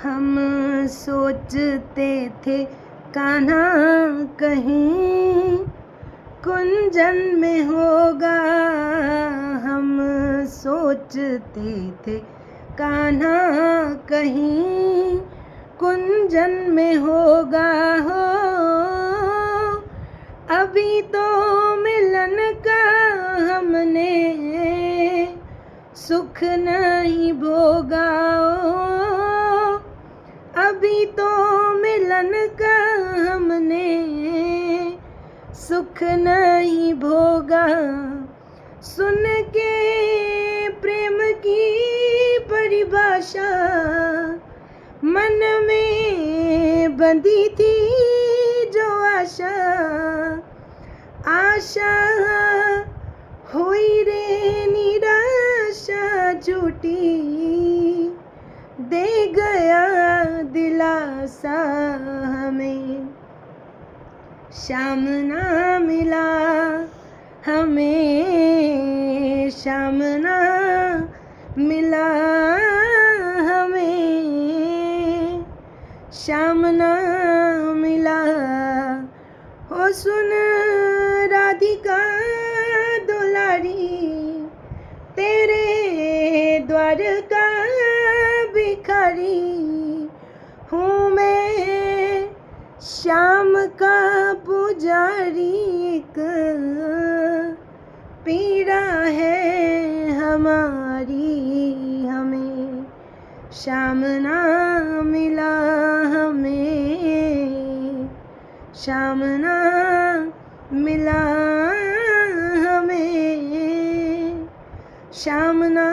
हम सोचते थे कान्हा कहीं कुंजन में होगा, हम सोचते थे कान्हा कहीं कुंजन में होगा हो। अभी तो मिलन का हमने सुख नहीं भोगा ओ। अभी तो मिलन का हमने सुख नहीं भोगा। सुन के प्रेम की परिभाषा मन में बंधी थी जो आशा, आशा हुई रे निराशा झूठी, दे गया दिलासा हमें। श्याम ना मिला हमें, श्याम ना मिला हमें, श्याम ना मिला। ओ सुन राधिका दुलारी, तेरे द्वार का भिखारी हूँ मैं, श्याम का पुजारी। एक पीड़ा है हमारी हमें, श्याम ना मिला हमें, श्याम ना मिला हमें, श्याम ना